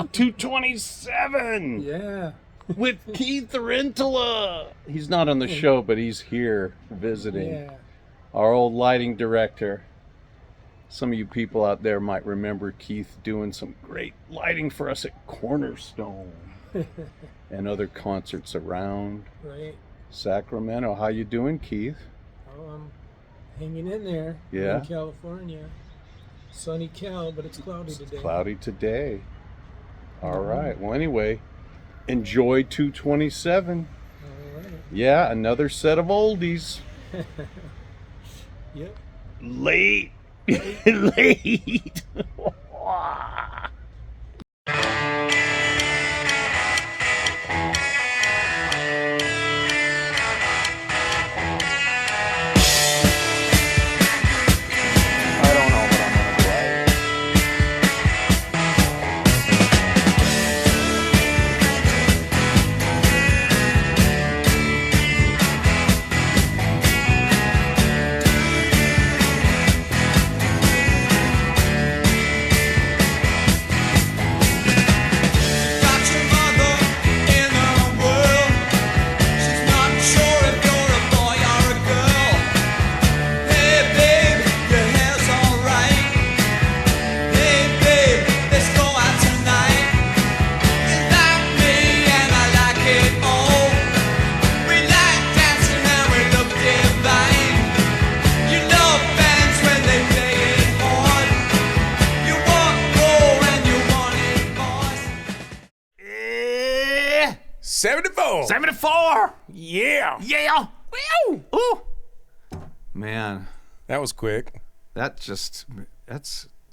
227. Yeah. With Keith Rentala. He's not on the show, but he's here visiting. Yeah. Our old lighting director. Some of you people out there might remember Keith doing some great lighting for us at Cornerstone and other concerts around Sacramento. How you doing, Keith? Oh, I'm hanging in there. Yeah. In California. Sunny Cal, but it's cloudy today. Cloudy today. All right. Well, anyway, enjoy 227. All right. Yeah, another set of oldies. Yep. Late. Late. Yeah. Ooh. Man, that was quick. That's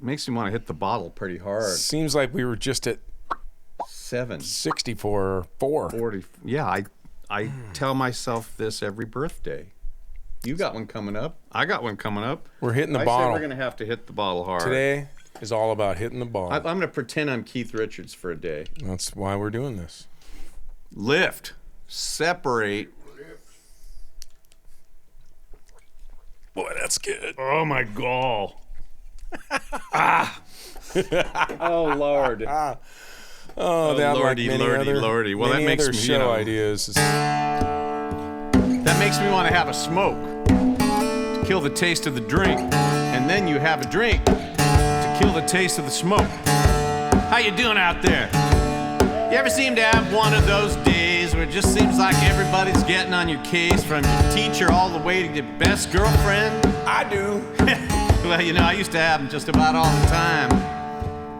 makes me want to hit the bottle pretty hard. Seems like we were just at 64 or 40. Yeah, I tell myself this every birthday. You got one coming up. I got one coming up. We're hitting the bottle. I said we're going to have to hit the bottle hard. Today is all about hitting the bottle. I'm going to pretend I'm Keith Richards for a day. That's why we're doing this. Lift. Separate. Boy, that's good. Oh, my gall. Ah. Oh, Lord. Oh, that Lordy, like Lordy, Lordy. Well, that makes me, show ideas. That makes me want to have a smoke to kill the taste of the drink, and then you have a drink to kill the taste of the smoke. How you doing out there? You ever seem to have one of those days where it just seems like everybody's getting on your case, from your teacher all the way to your best girlfriend? I do. Well, you know, I used to have them just about all the time.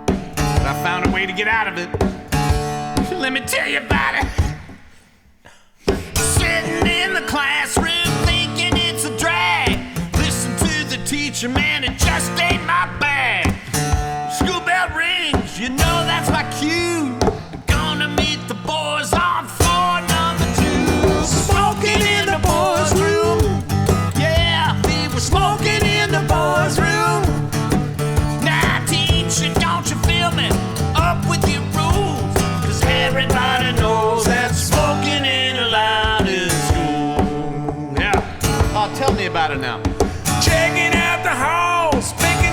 But I found a way to get out of it. Let me tell you about it. Sitting in the classroom thinking it's a drag. Listen to the teacher, man, it just ain't my bag. School bell rings, you know that's my cue. Gonna meet the boys on floor number 2. Smoking in the boys' room. Yeah, we were smoking in the boys' room. Now, teacher, don't you feel me? Up with your rules. 'Cause everybody knows that smoking ain't allowed in school. Yeah. Oh, tell me about it now. Checking out the halls, picking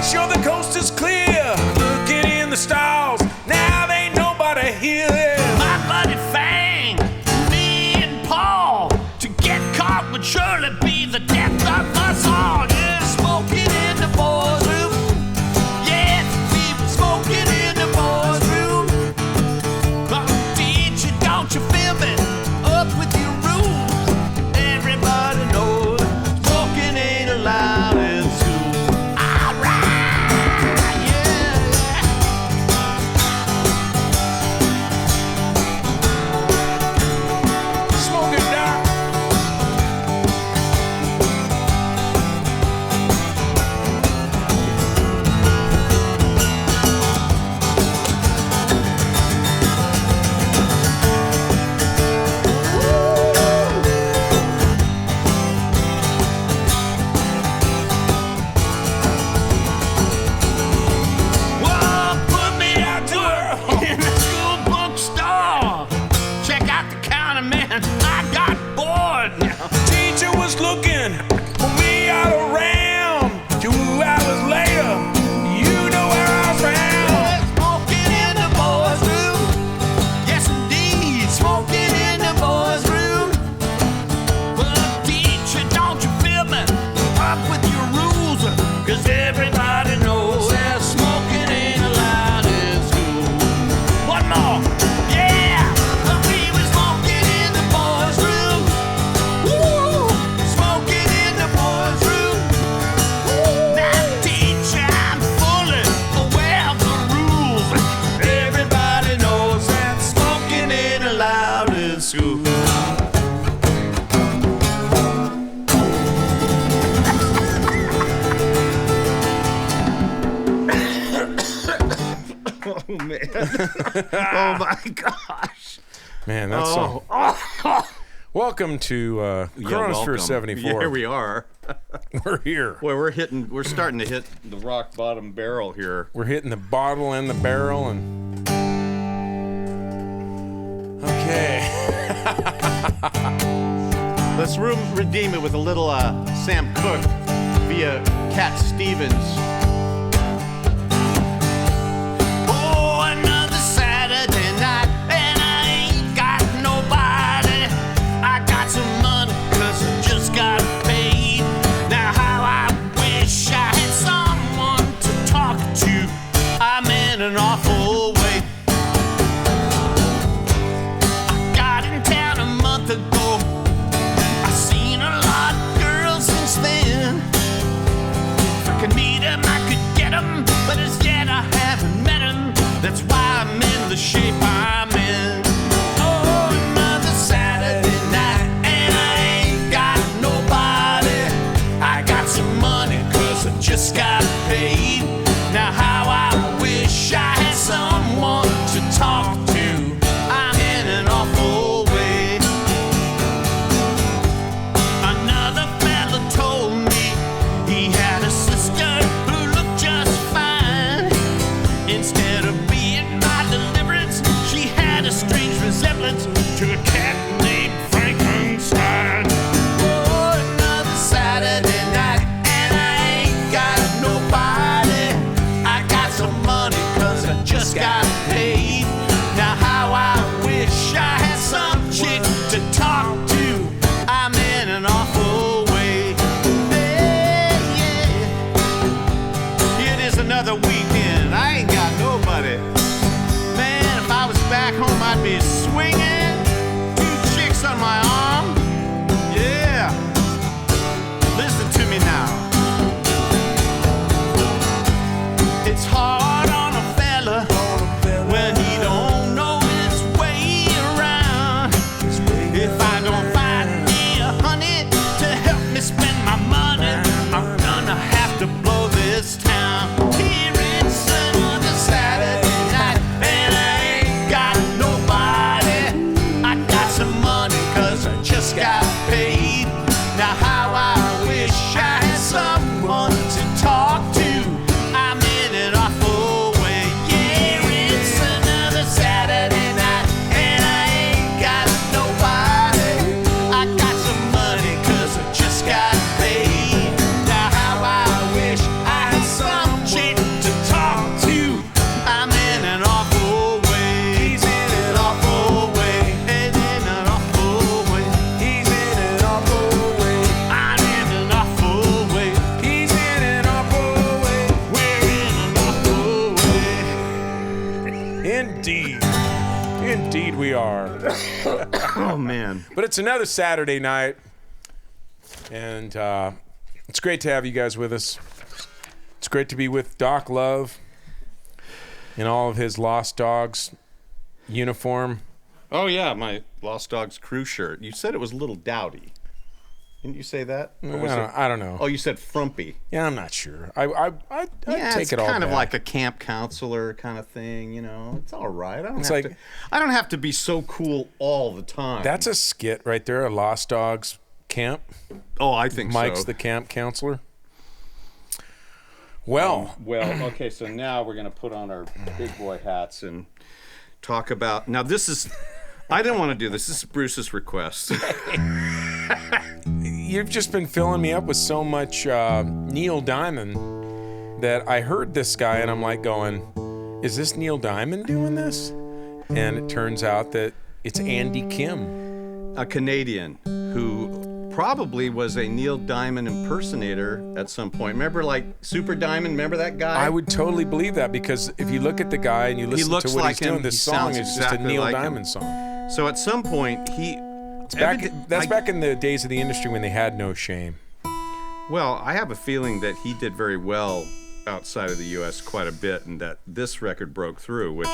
Oh man. Oh my gosh. Man, that's so. Welcome to CoROEnosphere welcome. 74. Here we are. We're here. Boy, we're starting to hit the rock bottom barrel here. We're hitting the bottle and the barrel and. Okay. Let's redeem it with a little Sam Cooke via Cat Stevens. Oh, another Saturday night, and I ain't got nobody. I got some money, 'cause I just got paid. Now, how I wish I had someone to talk to. I'm in an awful way. I got in town a month ago. I've seen a lot of girls since then. If I could meet 'em, I could get 'em, but as yet I haven't met 'em. That's why I'm in the shape I'm in. Oh, another Saturday night, and I ain't got nobody. I got some money, 'cause I just got paid. Now how I wish I had someone to talk to. I'm in an awful way. Another fella told me he had a sister who looked just fine. Instead of being my deliverance, she had a strange resemblance to a cat named Frankenstein. Oh, another Saturday night, and I ain't got nobody. I got some money, 'cause I just got paid. Now how I wish I had some chick to talk to. I'm in an awful way. Yeah, yeah. It is another weekend. I ain't got nobody. Man, if I was back home, I'd be swinging. 2 chicks on my arm. Yeah. Listen to me now. It's hard on a fella when he don't know his way around. If I don't find me a honey to help me spend my money, I'm gonna have to blow this town. Here it's another Saturday night, and I ain't got nobody. I got some money, 'cause I just got paid. Now how I wish I had someone to talk to. I'm in an awful way. Yeah, it's another Saturday night, and I ain't got nobody. I got some money, 'cause I just got paid. Now how I wish I had some chick to talk to. I'm in an awful way. He's in an awful way. And in an awful way. He's in an awful way. I'm in an awful way. He's in an awful way. We're in an awful way. Indeed. Indeed, we are. Oh man. But it's another Saturday night, and it's great to have you guys with us. It's great to be with Doc Love in all of his Lost Dogs uniform. Oh yeah, my Lost Dogs crew shirt. You said it was a little dowdy. Didn't you say that? Or was it- I don't know. Oh, you said frumpy. Yeah, I'm not sure. I'd Yeah, take it's it all kind of back. like a camp counselor kind of thing, you know. It's all right. It's like- I don't have to be so cool all the time. That's a skit right there, a Lost Dogs camp. I think Mike's so. the camp counselor. Well, Well, okay, so now we're going to put on our big boy hats and talk about... Now, this is... I didn't want to do this. This is Bruce's request. you've just been filling me up with so much Neil Diamond that I heard this guy and I'm like going, is this Neil Diamond doing this? And it turns out that it's Andy Kim. A Canadian who probably was a Neil Diamond impersonator at some point. Remember, like, Super Diamond? Remember that guy? I would totally believe that, because if you look at the guy and you listen to looks what like he's doing, him. this He song sounds is just a exactly Neil like him. Diamond song. So at some point, he... That's back in the days of the industry when they had no shame. Well, I have a feeling that he did very well outside of the U.S. quite a bit, and that this record broke through, which,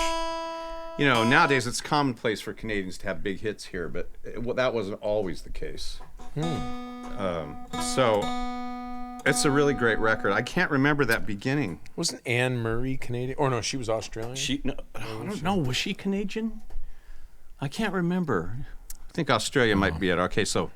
you know, nowadays it's commonplace for Canadians to have big hits here, but that wasn't always the case. So It's a really great record. I can't remember that beginning. Wasn't Anne Murray Canadian? Or no, she was Australian. I don't know. Was she Canadian? I can't remember. I think Australia might be it. Okay, so.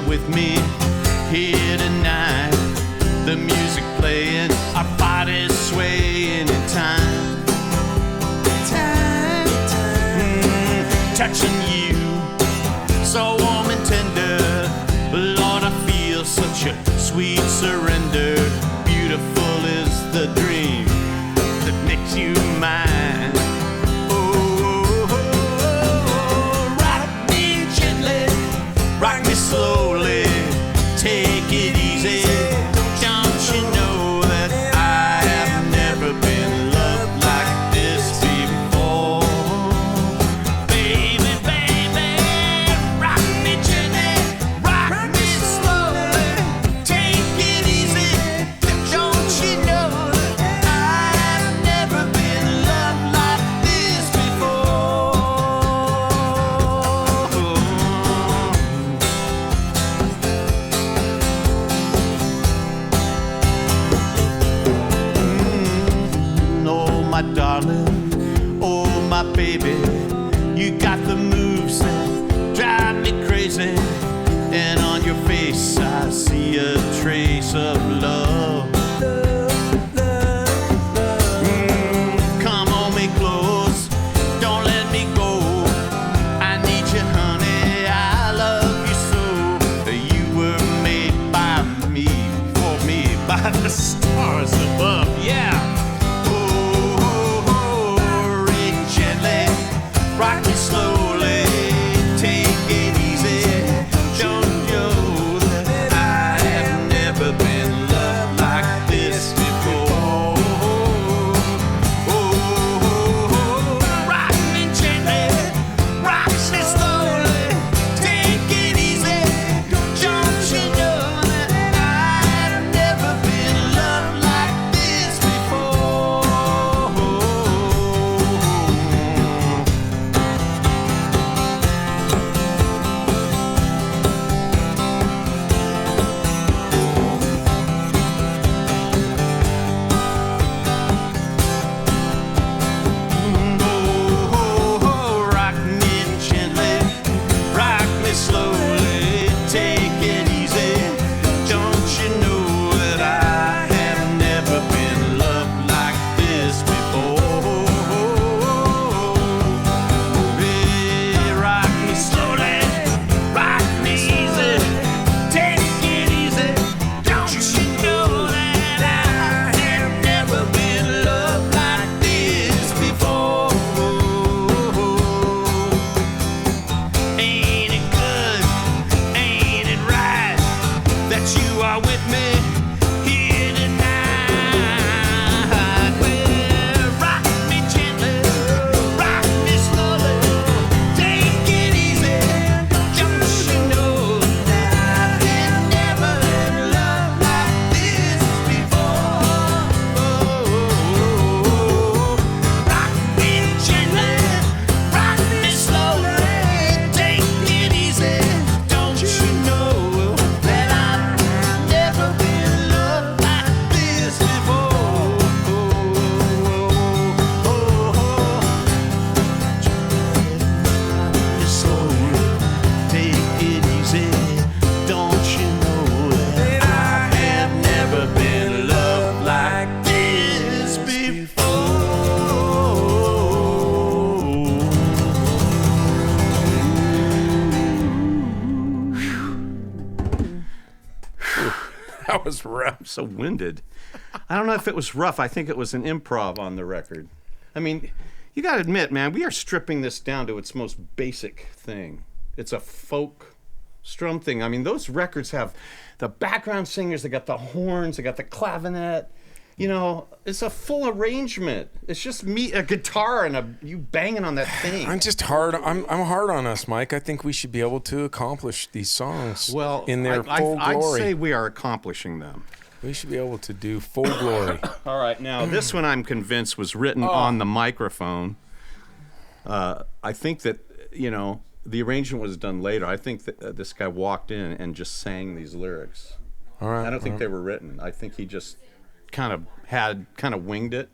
With me here tonight, the music playing, our bodies swaying in time, touching you so warm and tender. Lord, I feel such a sweet surrender. Beautiful is the dream that makes you mine. Rock me slowly, take it easy. Don't you know that I have never been loved like this before? Baby, baby, rock me gently, rock me slowly, take it easy. Don't you know that I have never been loved like this before? My darling, oh my baby, you got the moves that drive me crazy, and on your face I see a trace of love. Come hold me close, don't let me go. I need you, honey, I love you so. You were made by me, for me, by the stars above, yeah. Rock me slowly, take it easy. Don't you know that I have never been loved like this before? Rock me gently, rock me slowly, take it easy. Don't you know that I have never been loved like this before? Rock me gently, rock me slowly, take it easy. Don't you know that I have never been loved like this before? Hey, rock me slowly, rock me easy, take it easy. Don't you know that I have never been loved like this before? Ain't it good? Ain't it right that you are with me here tonight? Well, rock me gently, rock me slowly, take it easy. Don't you know that I have never been loved like this before? Rock me gently, rock me slowly, take it easy. Don't you know that I've never been loved like this before? Rock me slowly, take it easy. Don't you know that I have never been loved like this before? That was rough. I'm so winded. I don't know if it was rough. I think it was an improv on the record. I mean, you got to admit, man, we are stripping this down to its most basic thing. It's a folk strum thing. I mean, those records have the background singers, they got the horns, they got the clavinet, You know, it's a full arrangement. It's just me, a guitar, and you banging on that thing. I'm just hard. I'm hard on us, Mike. I think we should be able to accomplish these songs in their full I'd glory. say we are accomplishing them. We should be able to do full glory. All right, now this one I'm convinced was written on the microphone. I think that, you know, the arrangement was done later. I think that this guy walked in and just sang these lyrics. All right. I don't think they were written. I think he just kind of winged it,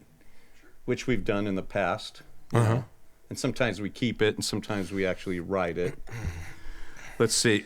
which we've done in the past. You know? And sometimes we keep it, and sometimes we actually write it. Let's see.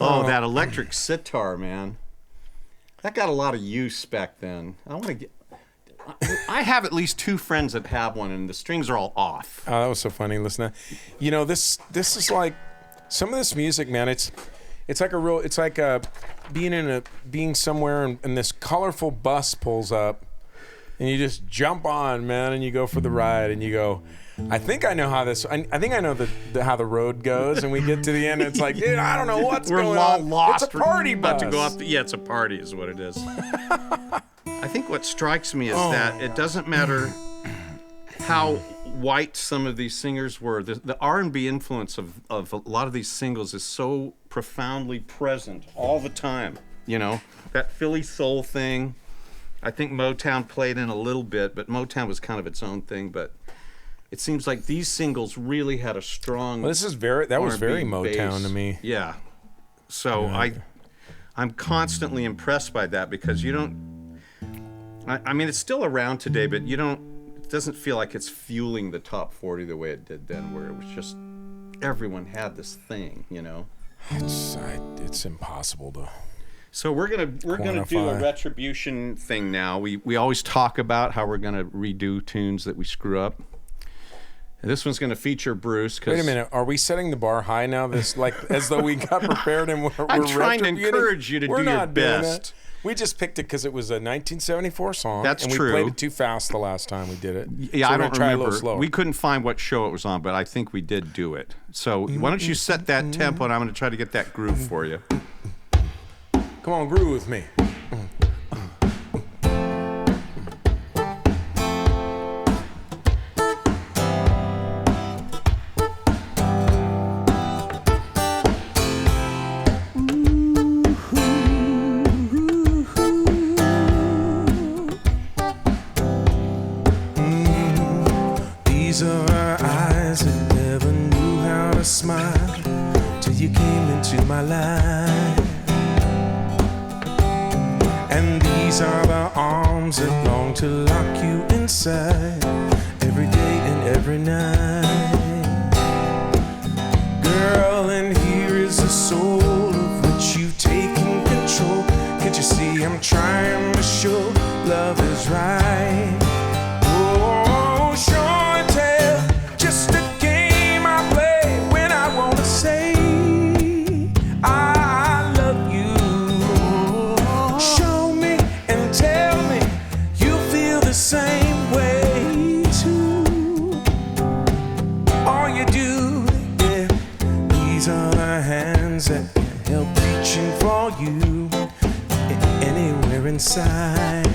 Oh, that electric sitar, man. That got a lot of use back then. I have at least 2 friends that have one, and the strings are all off. Oh, that was so funny. Listen, you know, this is like some of this music, man. It's like being somewhere and this colorful bus pulls up, and you just jump on, man, and you go for the ride, and you go, I think I know how this. I think I know how the road goes, and we get to the end, and it's like, dude, I don't know what's going on. We're all lost. It's a party bus. About to go up. Yeah, it's a party, is what it is. I think what strikes me is that it doesn't matter how white some of these singers were. The R&B influence of a lot of these singles is so profoundly present all the time. You know, that Philly soul thing. I think Motown played in a little bit, but Motown was kind of its own thing. But it seems like these singles really had a strong. Well, that was very R&B Motown bass. to me. Yeah. So I'm constantly impressed by that because you don't. I mean, it's still around today, but you don't. It doesn't feel like it's fueling the top 40 the way it did then, where it was just everyone had this thing, you know. It's impossible to. So we're gonna do a quantify. retribution thing now. We always talk about how we're gonna redo tunes that we screw up. And this one's gonna feature Bruce. Wait a minute, are we setting the bar high now? This like as though we got prepared and we're I'm trying to retributing? encourage you to We're do your not doing best. that. We just picked it because it was a 1974 song. That's and true. we played it too fast the last time we did it. Yeah, so I we're don't gonna try remember. a little slower. We couldn't find what show it was on, but I think we did do it. So why don't you set that tempo, and I'm gonna try to get that groove for you. Come on, groove with me. These are our eyes that never knew how to smile till you came into my life. And these are the arms that long to lock you inside every day and every night. Girl, and here is the soul of which you've taken control. Can't you see I'm trying to show love is right? Oh, show and tell, just a game I play when I want to say I love you. Show me and tell me you feel the same way too. All you do, yeah, these are the hands that can help reaching for you anywhere inside.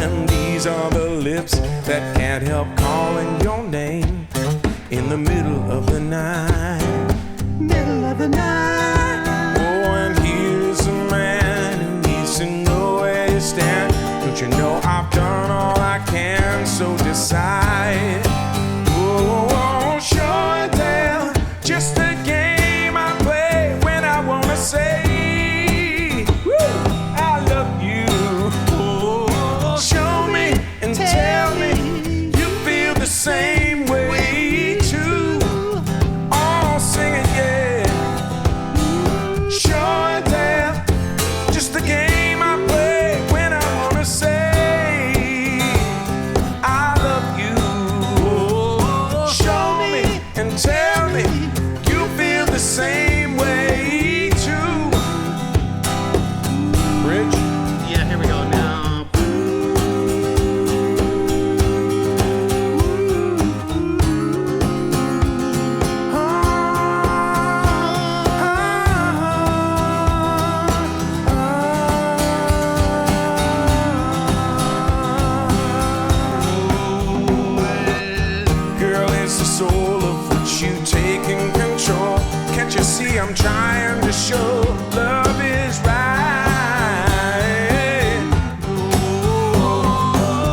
And these are the lips that can't help calling your name in the middle of the night. Middle of the night. Oh, and here's a man who needs to know where you stand. Don't you know I've done all I can, so decide. Oh, show and tell, just a game I play when I wanna say I love you. Show me and tell me you feel the same way too. All sing it, yeah. Show and tell, just the game I play when I wanna say I love you. Show me and tell me you feel the same way too. Bridge. Yeah, here we go now. Girl, it's the soul of which you taking control. Can't you see I'm trying to show love is right?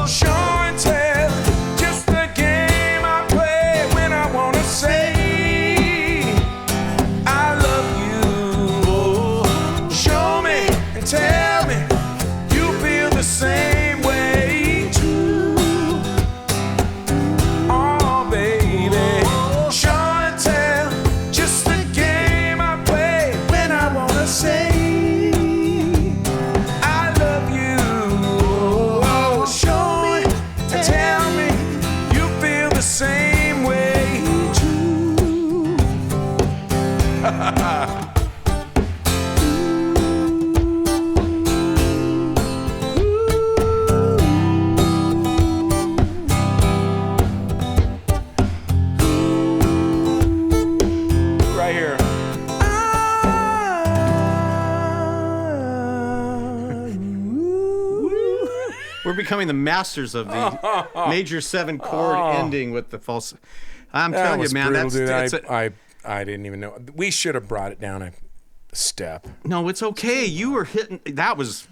Show and tell, just the game I play when I wanna say I love you. Show me and tell me you feel the same way too. Oh, baby, show and tell, just the game I play when I wanna say I love you. Oh, show me and tell me you feel the same way too. Right here. We're becoming the masters of the major 7 chord ending with the false. I'm That telling you, was man, brutal, that's dude. I didn't even know. We should have brought it down a step. no, it's okay. You were hitting. That was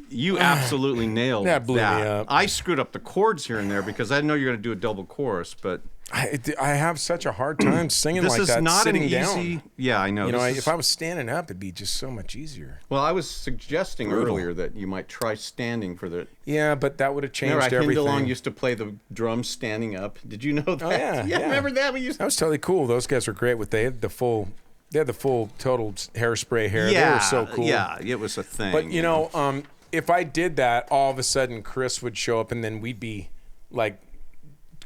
you absolutely nailed That blew me up. I screwed up the chords here and there because I didn't know you were going to do a double chorus, but I have such a hard time singing this like is that not sitting an down. easy. Yeah, I know. You know, This is- if I was standing up, it'd be just so much easier. well, I was suggesting Brutal. earlier that you might try standing for the. Yeah, but that would have changed Remember, everything. Hindalong used to play the drums standing up. Did you know that? Oh, yeah. Remember that? We used. That was totally cool. Those guys were great. They had the full total hairspray hair. They were so cool. Yeah, it was a thing. But you know, if I did that, all of a sudden Chris would show up, and then we'd be like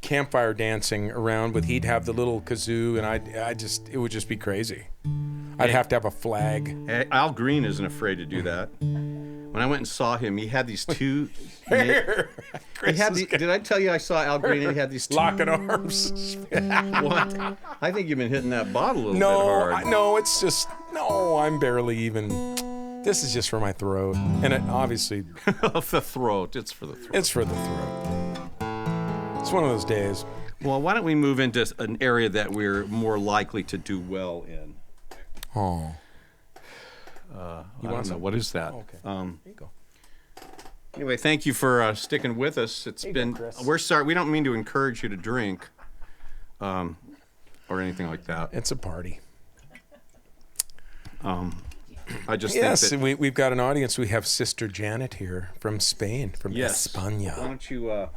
campfire dancing around with. He'd have the little kazoo, and it would just be crazy. I'd have to have a flag. Al Green isn't afraid to do that. When I went and saw him, he had these two. Did I tell you I saw Al Green and he had these two Locking arms. What? I think you've been hitting that bottle a little bit hard. No, it's just I'm barely even. This is just for my throat, and it obviously The throat. It's for the throat. it's for the throat. It's one of those days. Well, why don't we move into an area that we're more likely to do well in? Oh, I don't know. What is that? okay. There you go. Anyway, thank you for sticking with us. It's been we're sorry. We don't mean to encourage you to drink, or anything like that. It's a party. I just Yes, think that, we've got an audience. We have Sister Janet here from Spain, from yes. España. Why don't you?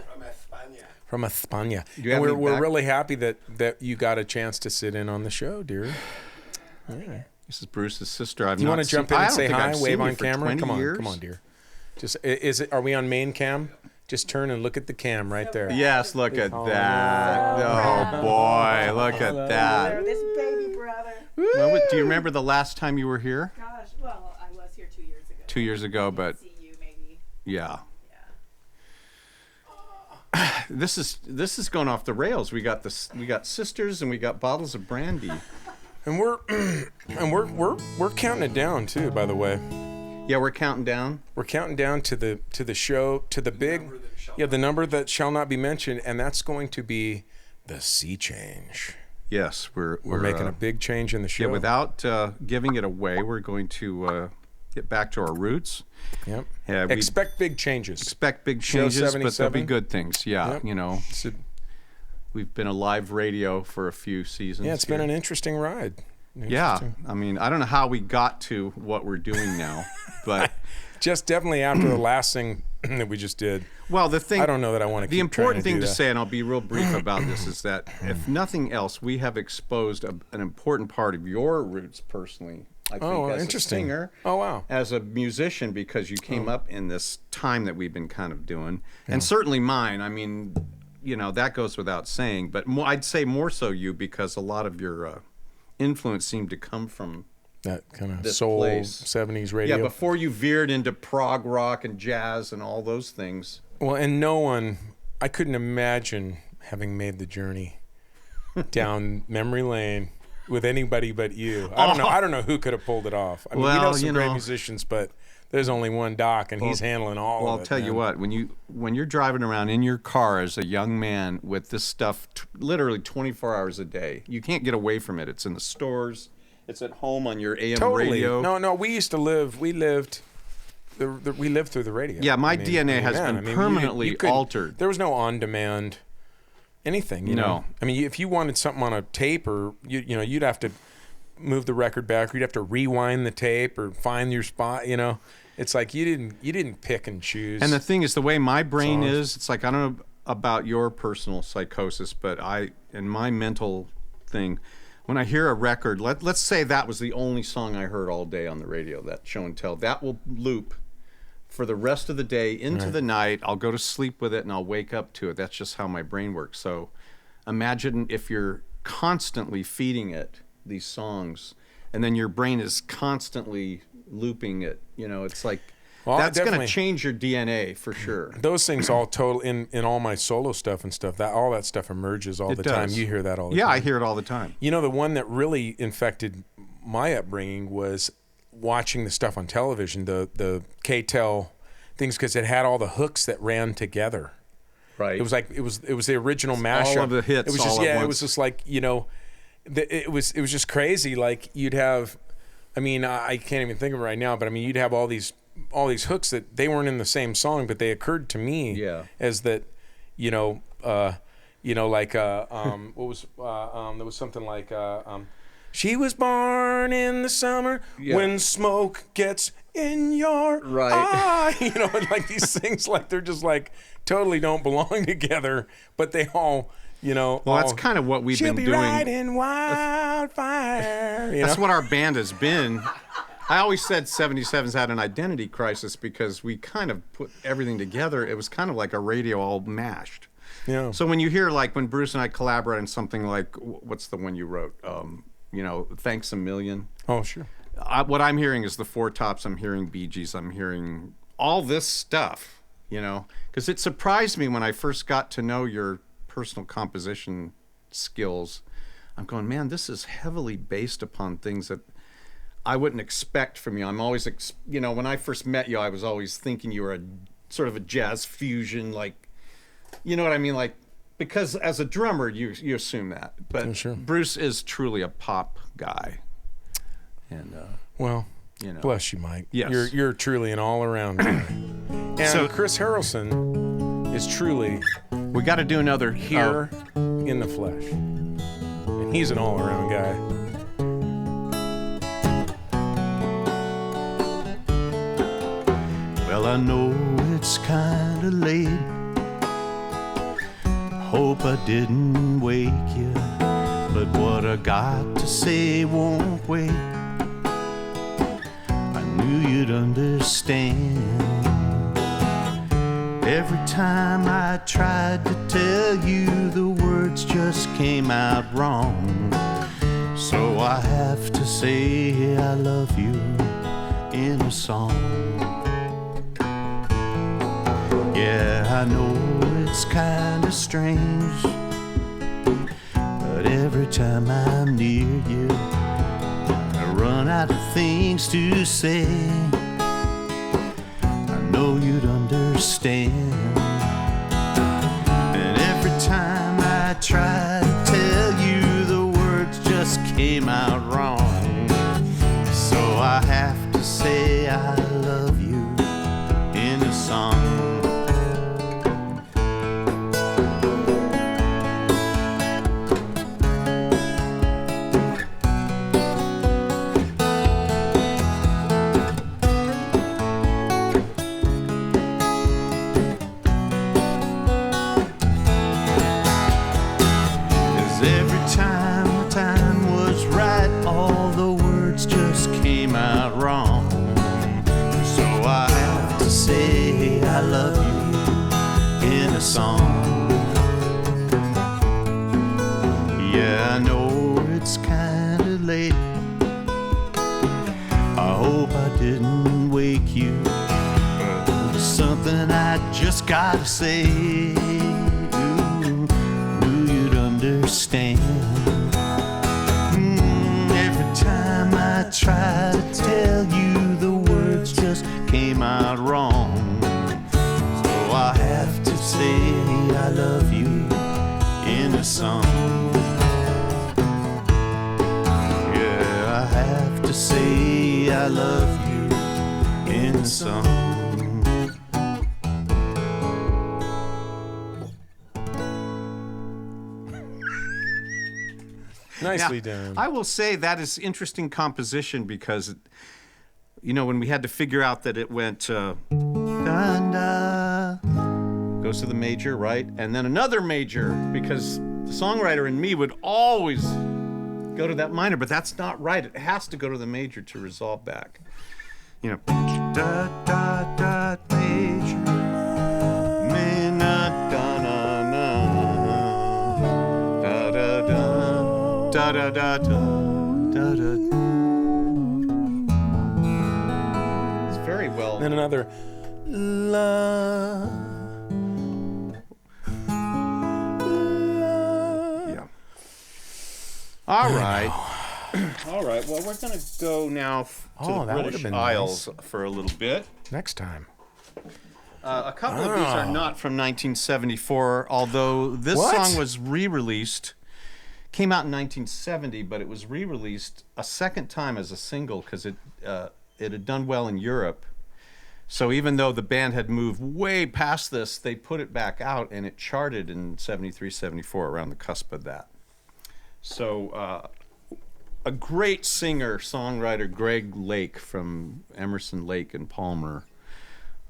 From España. Do you have And any we're back- really happy that you got a chance to sit in on the show, dear. Yeah. This is Bruce's sister. You want to jump in and say hi, wave on for camera? 20 Come on, years. come on, dear. Just are we on main cam? Just turn and look at the cam right there. Yes, look at that. Oh boy, look at that. This baby brother. Well, do you remember the last time you were here? Gosh, well, I was here 2 years ago. 2 years ago, but See you maybe. yeah. Yeah. This is going off the rails. We got sisters and we got bottles of brandy. And we're counting it down too, by the way. Yeah, we're counting down. We're counting down to the show, to the big, the number that shall not be mentioned, and that's going to be the sea change. Yes, we're making a big change in the show. Yeah, without giving it away, we're going to get back to our roots. Yep. Yeah, we Expect big changes. expect big Show changes, but there'll 77. be good things. Yeah, Yep. you know, So- we've been a live radio for a few seasons. yeah, it's been here. an interesting ride. Yeah, Interesting. I mean, I don't know how we got to what we're doing now, but Just definitely after the last thing that we just did. well, the thing I don't know that I want to the keep important trying thing to to do say, and I'll be real brief about this, is that if nothing else, we have exposed an important part of your roots personally. I think Oh, as interesting. a singer, Oh, wow. as a musician, because you came up in this time that we've been kind of doing, and certainly mine. I mean, you know, that goes without saying, but I'd say more so you, because a lot of your influence seemed to come from that kind of this soul place. 70s radio. Yeah, before you veered into prog rock and jazz and all those things. Well, and I couldn't imagine having made the journey down memory lane with anybody but you. I don't know who could have pulled it off. I mean, we know Well, some you great know. musicians, but there's only one Doc, and he's handling all Well, of it. I'll tell you man. what, when you're driving around in your car as a young man with this stuff literally 24 hours a day, you can't get away from it. It's in the stores, it's at home on your AM Totally. radio. No, we lived through the radio. Yeah, my DNA has been permanently couldn't- altered. There was no on-demand anything. You No. know? I mean, if you wanted something on a tape, or you'd have to move the record back, or you'd have to rewind the tape, or find your spot. You know, it's like you didn't pick and choose. And the thing is, the way my brain Songs. is, it's like, I don't know about your personal psychosis, but in my mental thing, when I hear a record, let's say that was the only song I heard all day on the radio, that show and tell, that will loop for the rest of the day into the night. I'll go to sleep with it and I'll wake up to it. That's just how my brain works. So imagine if you're constantly feeding it these songs, and then your brain is constantly looping it. You know, it's like, Well, that's going to definitely. change your DNA for sure. Those things all total in all my solo stuff and stuff. All that stuff emerges all It the does. time. You hear that all the Yeah, time. I hear it all the time. You know, the one that really infected my upbringing was watching the stuff on television, the K-tel things, because it had all the hooks that ran together. Right. It was like it was the original mashup. all of the hits It was just all at it once. was just like, you know, it was just crazy. Like you'd have, I mean, I can't even think of it right now, but I mean, you'd have all these all these hooks that they weren't in the same song, but they occurred to me Yeah. as that, like what was there was something like she was born in the summer when smoke gets in your eye. And like these things, like they're just like totally don't belong together, but they all. Well, that's kind of what we've been doing. She'll be riding wildfire. That's what our band has been. I always said 77's had an identity crisis because we kind of put everything together. It was kind of like a radio all mashed. Yeah. So when you hear, like, when Bruce and I collaborate on something like, what's the one you wrote? Thanks a Million. Oh, sure. What I'm hearing is the Four Tops. I'm hearing Bee Gees. I'm hearing all this stuff, because it surprised me when I first got to know your personal composition skills. I'm going, man, this is heavily based upon things that I wouldn't expect from you. I'm always, when I first met you, I was always thinking you were a sort of a jazz fusion, like, you know what I mean? Like, because as a drummer, you assume that. But sure. Bruce is truly a pop guy. And, well, bless you, Mike. Yes. You're truly an all-around guy. And So- Chris Harrelson is truly we got to do another here in the flesh. And he's an all-around guy. Well, I know it's kinda late. Hope I didn't wake you, but what I got to say won't wait. I knew you'd understand. Every time I tried to tell you, the words just came out wrong. So I have to say I love you in a song. Yeah, I know it's kinda strange, but every time I'm near you, I run out of things to say. I know you'd understand. And every time I try to tell you, the words just came out wrong. So I have to say I love you in a song. Song. Yeah, I know it's kinda late. I hope I didn't wake you, but there's something I just gotta say. Ooh, knew you'd understand. Every time I try to tell you, the words just came out wrong. So I have to say I love you in a song. Yeah, I have to say I love you in a song. Nicely Now, done. I will say that is interesting composition because, when we had to figure out that it went da-da, goes to the major, right? And then another major, because the songwriter in me would always go to that minor, but that's not right. It has to go to the major to resolve back. Da da da major, may not da na na, da da da, da da da da da. It's very well. Then another la. Yeah. All right. All right. Well, we're going to go now to the that would've British been Isles for a little bit. Next time. A couple of these are not from 1974, although this What? song was re-released. Came out in 1970, but it was re-released a second time as a single because it had done well in Europe. So even though the band had moved way past this, they put it back out, and it charted in 73, 74, around the cusp of that. So a great singer, songwriter, Greg Lake from Emerson, Lake and Palmer.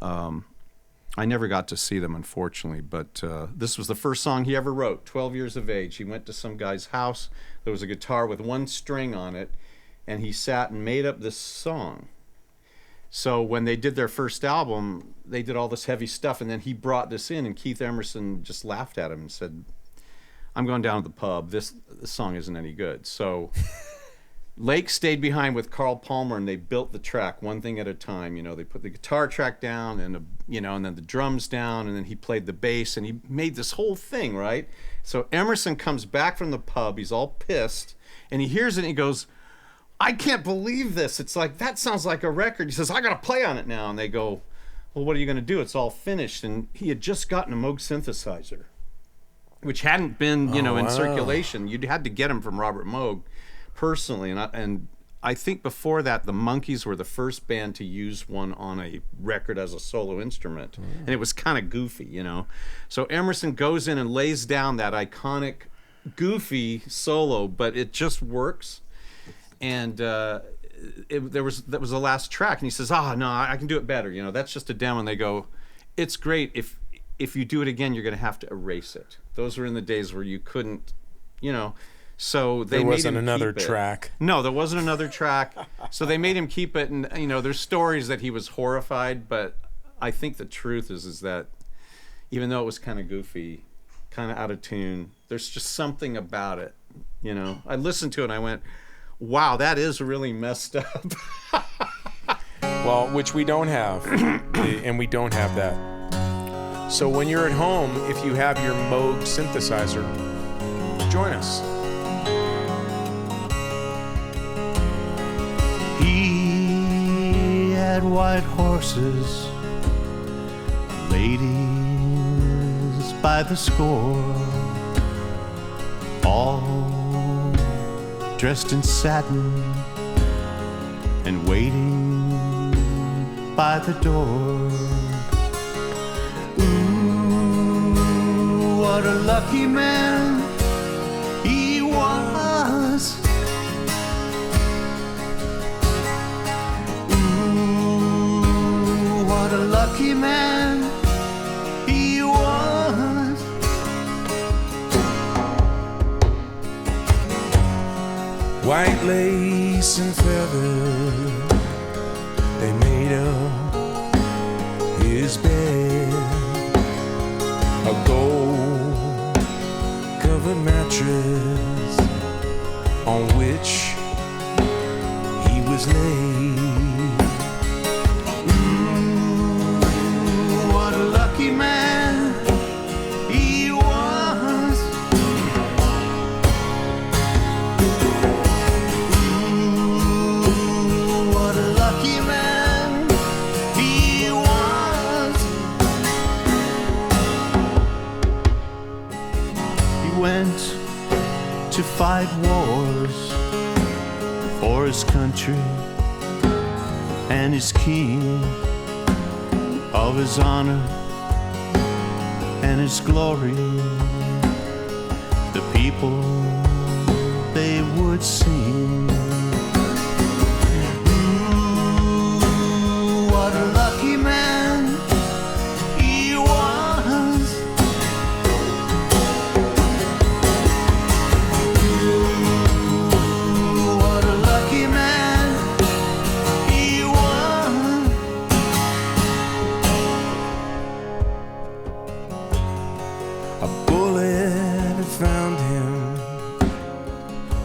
I never got to see them, unfortunately, but this was the first song he ever wrote, 12 years of age. He went to some guy's house. There was a guitar with one string on it, and he sat and made up this song. So when they did their first album, they did all this heavy stuff, and then he brought this in, and Keith Emerson just laughed at him and said, I'm going down to the pub. This song isn't any good. So Lake stayed behind with Carl Palmer, and they built the track one thing at a time. You know, they put the guitar track down, and and then the drums down, and then he played the bass, and he made this whole thing, right? So Emerson comes back from the pub. He's all pissed, and he hears it, and he goes, I can't believe this. It's like, that sounds like a record. He says, I got to play on it now. And they go, well, what are you going to do? It's all finished. And he had just gotten a Moog synthesizer, which hadn't been, in circulation. You'd had to get him from Robert Moog personally. And I think before that, the Monkees were the first band to use one on a record as a solo instrument. And it was kind of goofy, So Emerson goes in and lays down that iconic, goofy solo, but it just works. And that was the last track, and he says, no, I can do it better. That's just a demo. And they go, it's great. If you do it again, you're going to have to erase it. Those were in the days where you couldn't, so they There made wasn't him another keep it. track. No, there wasn't another track. So they made him keep it, and there's stories that he was horrified, but I think the truth is that even though it was kind of goofy, kind of out of tune, there's just something about it. I listened to it and I went, wow, that is really messed up. Well, which we don't have, and we don't have that. So when you're at home, if you have your Moog synthesizer, join us. He had white horses, ladies by the score, all dressed in satin and waiting by the door. Ooh, what a lucky man he was. Ooh, what a lucky man he was. White lace and feathers, they made up his bed. A gold-covered mattress on which he was laid. Ooh, what a lucky man he was. To fight wars for his country and his king, of his honor and his glory. The people, they would sing. Ooh, what a lucky man he was.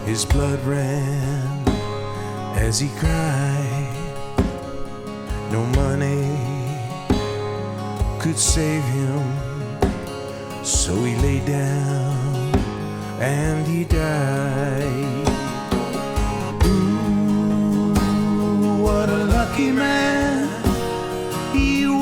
His blood ran as he cried. No money could save him, so he lay down and he died. Ooh, what a lucky man he was.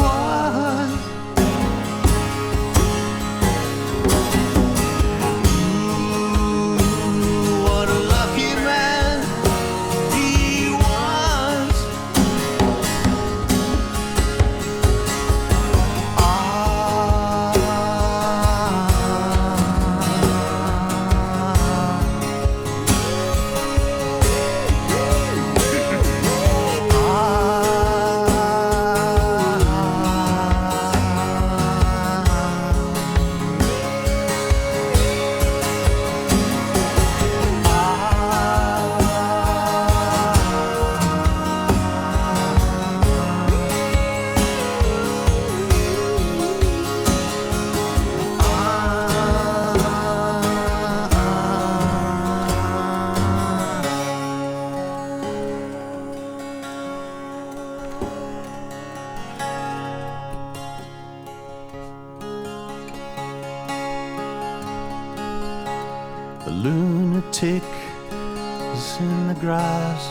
lunatic is in the grass.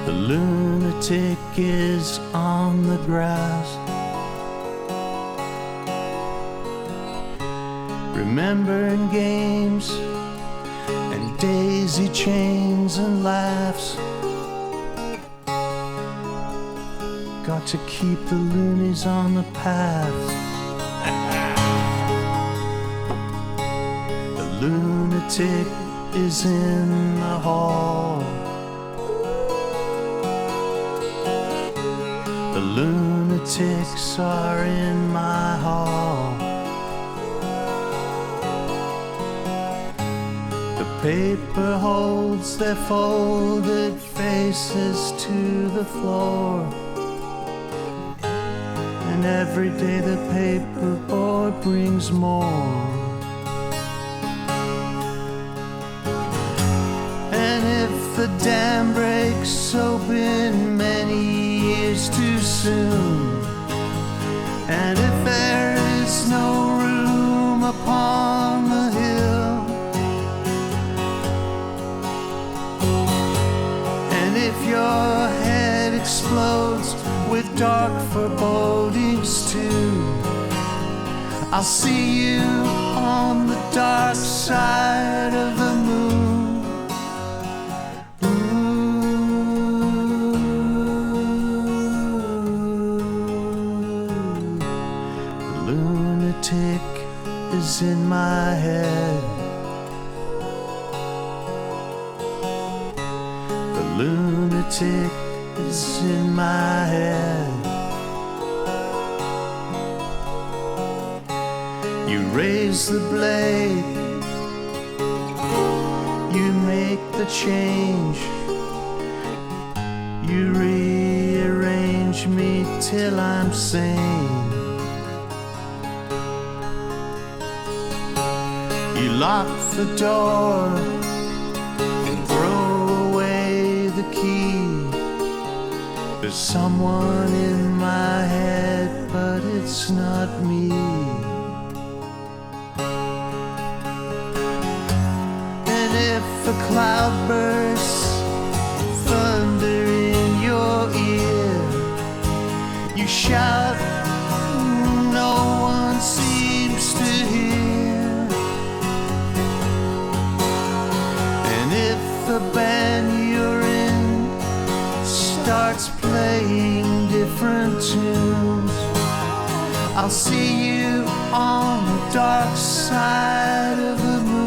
The lunatic is on the grass. Remembering games and daisy chains and laughs. Got to keep the loonies on the path. The lunatic is in the hall. The lunatics are in my hall. The paper holds their folded faces to the floor. And every day the paperboard brings more. And if the dam breaks open many years too soon, and if there is no room upon the hill, and if your head explodes with dark forebodings too, I'll see you on the dark side of the moon. The lunatic is in my head. The lunatic is in my head. You raise the blade, you make the change, you rearrange me till I'm sane. You lock the door and throw away the key. There's someone in my head, but it's not me. And if a cloud bursts thunder in your ear, you shout, no one seems to hear. And if the band you're in starts playing different tunes, I'll see you on the dark side of the moon.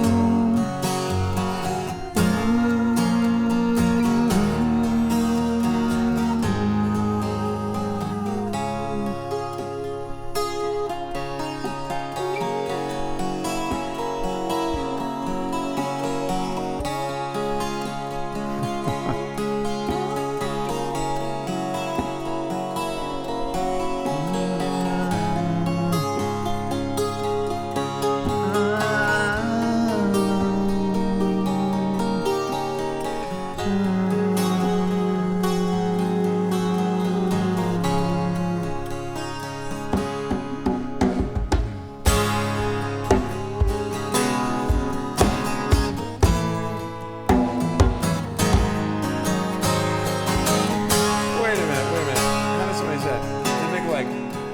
Wait a minute. How does somebody say that? They think like,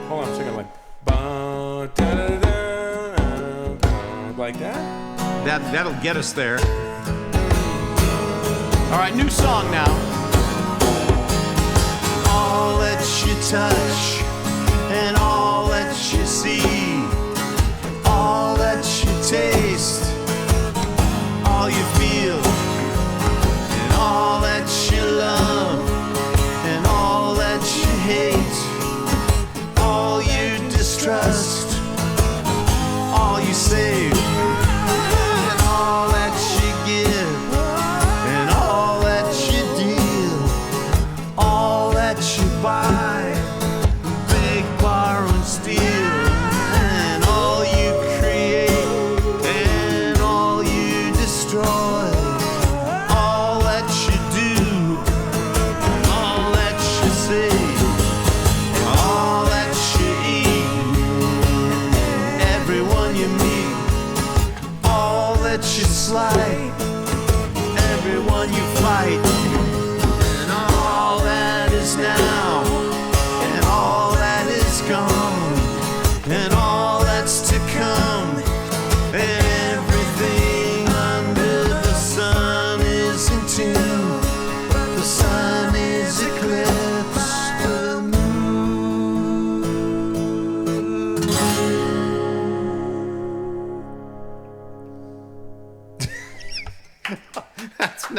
hold on a second, like, ba, da, da, da, ba, like that? That'll get us there. All right, new song now. All that you touch and all that you see, all that you taste, all you feel, and all that you love, and all that you hate, all you distrust, all you save, and all that you give, and all that you deal, all that you buy, beg, borrow,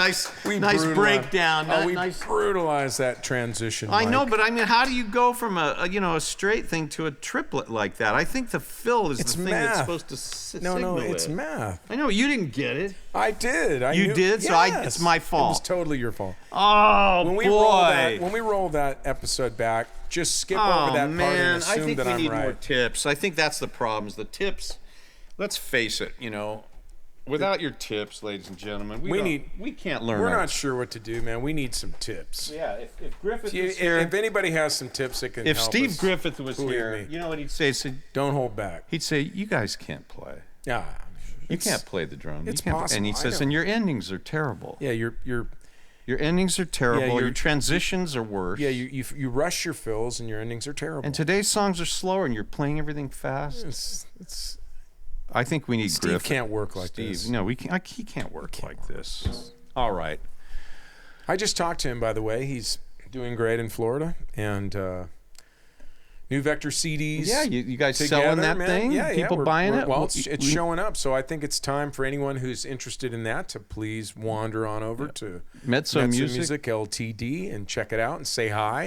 nice brutalized- breakdown. We Nice. brutalized that transition. I know, Mike. but I mean, how do you go from a straight thing to a triplet like that? I think the fill is It's the thing that's math. supposed to signal it's it. math. I know you didn't get it. I did. You knew- did? So Yes. it's my fault. It was totally your fault. Oh When we roll that episode back, just skip over that part and I assume think that we I'm need right. more tips. I think that's the problem. Is the tips? Let's face it. Without your tips, ladies and gentlemen, we can't learn. We're our- not sure what to do, man. We need some tips. Yeah, if Griffith was If, here, if anybody has some tips that can if help Steve us, Griffith was believe here, me. you know what he'd say? Don't hold back. He'd say, "You guys can't play. Yeah. You can't play the drum. it's you can't possible. And he I says, know. "And your endings are terrible. Yeah, you're Your endings are terrible. your- your transitions are worse. yeah, you rush your fills and your endings are terrible. And today's songs are slower, and you're playing everything fast. it's I think we need Steve Griffith. can't work like Steve, this. no, he can't work like this. All right. I just talked to him, by the way. He's doing great in Florida, and New Vector CDs. Yeah, you guys together, selling that man. thing? Yeah, People we're- buying we're- it? Well, Well, it's showing up. So I think it's time for anyone who's interested in that to please wander on over to Mezzo Music. LTD and check it out and say hi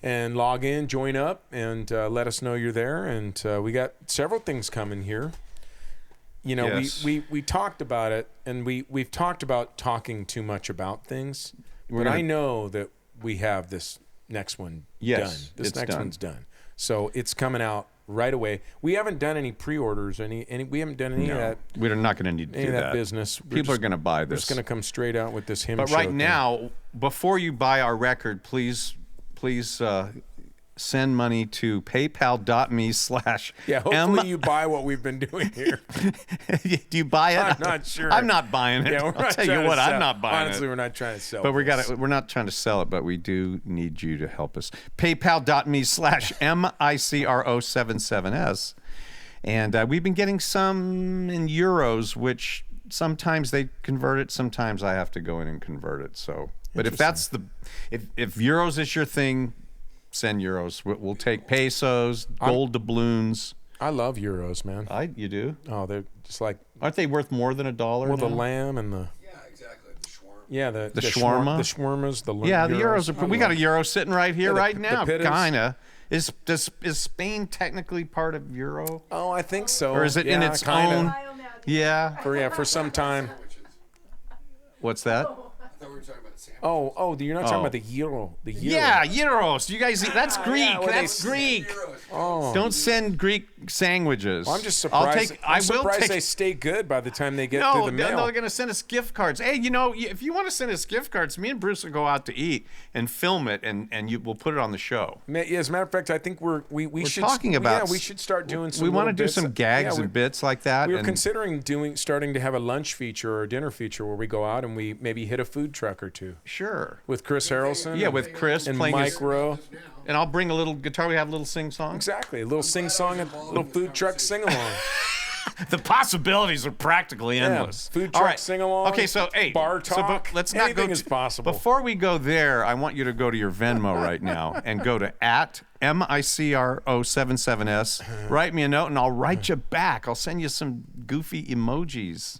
and log in, join up, and let us know you're there. And we got several things coming here. Yes. We talked about it, and we've talked about talking too much about things. But I know that we have this next one Yes, done. This it's next done. one's done. So it's coming out right away. We haven't done any pre-orders, we haven't done any of that We're not going to need to any do of that that. business. People are going to buy We're this. just going to come straight out with this hymn But show right thing. now, before you buy our record, please send money to paypal.me/ Yeah, hopefully you buy what we've been doing here. Do you buy it? I'm not sure. I'm not buying it. Yeah, we're I'll not tell you trying to what, sell. I'm not buying Honestly, it. we're not trying to sell. But this. we're not trying to sell it, but we do need you to help us. PayPal.me/ MICRO77S. And we've been getting some in euros, which sometimes they convert it, sometimes I have to go in and convert it. So, but if that's if euros is your thing, send euros. We'll take pesos, gold doubloons. I love euros, man. You do? Oh, they're just like Aren't they worth more than $1? the now? lamb and the the shawarma? the shawarmas, the Yeah, the euros are. We got a euro sitting right here, Yeah, right the now. pittas. Kinda. Is Spain technically part of euro? Oh, I think so. Or is it in Yeah, its kinda. own? Smile now, Yeah. For some time. What's that? Oh, you're not talking Oh. about the euro. The euro. Yeah, euros. You guys, that's Greek. where they That's s- Greek. Oh. Don't send Greek sandwiches. I'm just surprised. I I'm will surprised take. they stay good by the time they get No, through the mail. they're going to send us gift cards. Hey, if you want to send us gift cards, me and Bruce will go out to eat and film it, and we'll put it on the show. As a matter of fact, I think we should talking about- we should start doing some. We want to little do bits. some gags Yeah, and bits like that. We were and considering starting to have a lunch feature or a dinner feature where we go out and we maybe hit a food truck or two sure. with Chris Harrelson. Yeah, with Chris and playing Mike his, Rowe. and I'll bring a little guitar. We have a little sing song. Exactly, a little sing song, a little food truck sing along. The possibilities are practically endless. food All truck right. sing-along, Okay, so bar so, talk, let's not go. anything is possible. Before we go there, I want you to go to your Venmo right now and go to @MICRO77S. Write me a note and I'll write you back. I'll send you some goofy emojis.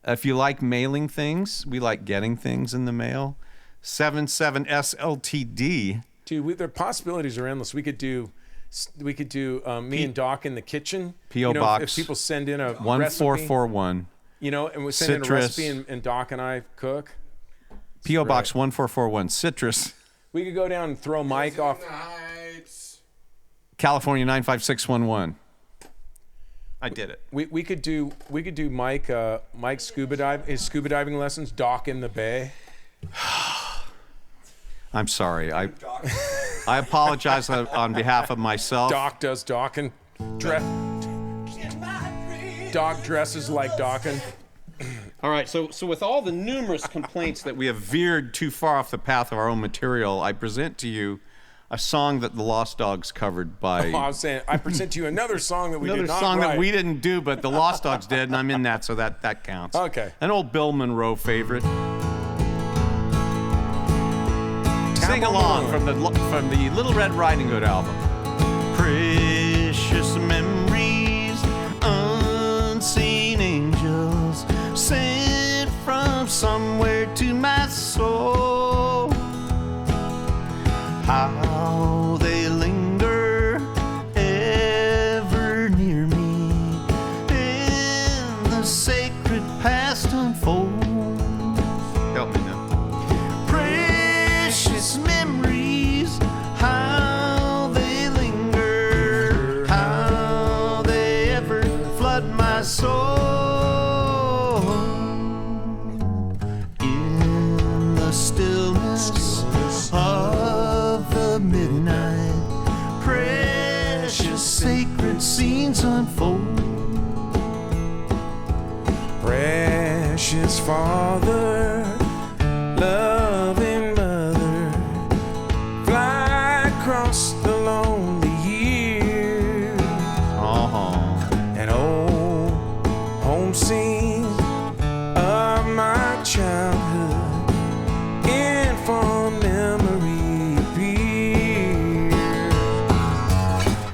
If you like mailing things, we like getting things in the mail. 77SLTD. Dude, the possibilities are endless. We could do me and Doc in the kitchen. P.O. If Box people send in a 1441. recipe, and we send in a Citrus. recipe and Doc and I cook. P.O. Box 1441. Citrus, We could go down and throw Mike off. California 95611. I did it. We could do Mike his scuba diving lessons. Doc in the bay. I'm sorry. I apologize on behalf of myself. Doc does docking. Doc dresses like docking. All right, so with all the numerous complaints that we have veered too far off the path of our own material, I present to you a song that the Lost Dogs covered by... I was saying, I present to you another song that we Another did not song write. that we didn't do, but the Lost Dogs did, and I'm in that, so that counts. Okay. An old Bill Monroe favorite. Sing along from the Little Red Riding Hood album. Precious memories, unseen angels, sent from in my soul. How they linger ever near me, in the sacred past unfolds. Help me now. Precious memories, how they linger, how they ever flood my soul. In the stillness of the midnight, precious sacred scenes unfold. Precious Father, loving Mother, fly across the lonely years. An old home scene of my childhood, in fond memory appears.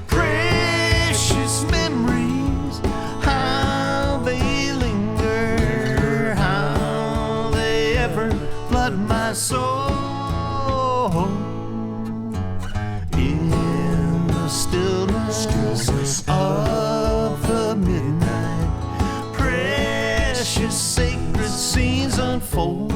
Precious memories, how they linger, how they ever flood my soul. In the stillness of the midnight, precious sacred scenes unfold.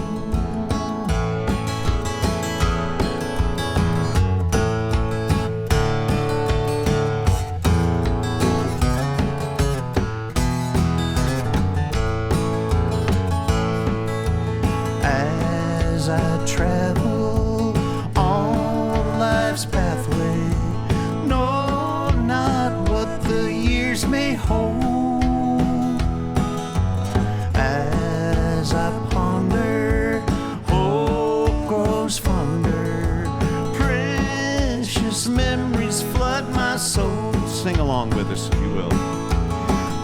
As I travel on life's pathway, know not what the years may hold. As I ponder, hope grows fonder, precious memories flood my soul. Sing along with us, if you will.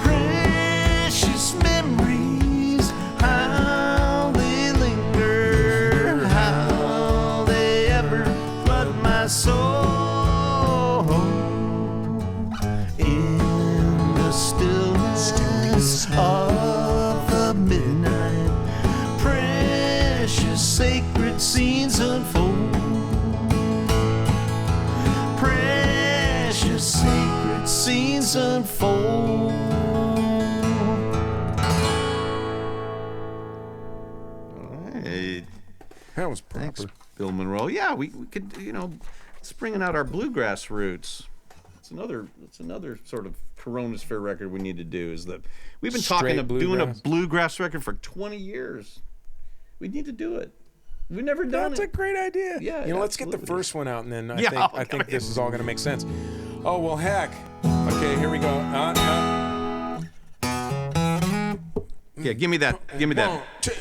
Precious memories, how they linger, how they ever flood my soul. In the stillness of the midnight, precious sacred scenes unfold. Precious sacred scenes unfold. Hey, That was proper. thanks, Bill Monroe. Yeah, we could, it's bringing out our bluegrass roots. It's another sort of CoROEnosphere record we need to do. Is that we've been talking Straight of doing a bluegrass. bluegrass record for 20 years. We need to do it. We've never done That's a it. great idea. Yeah, let's get the absolutely. first one out, and then Yeah, I think this is all going to make sense. Oh well, heck. Okay, here we go. Yeah, give me that. Give me that. 1, 2,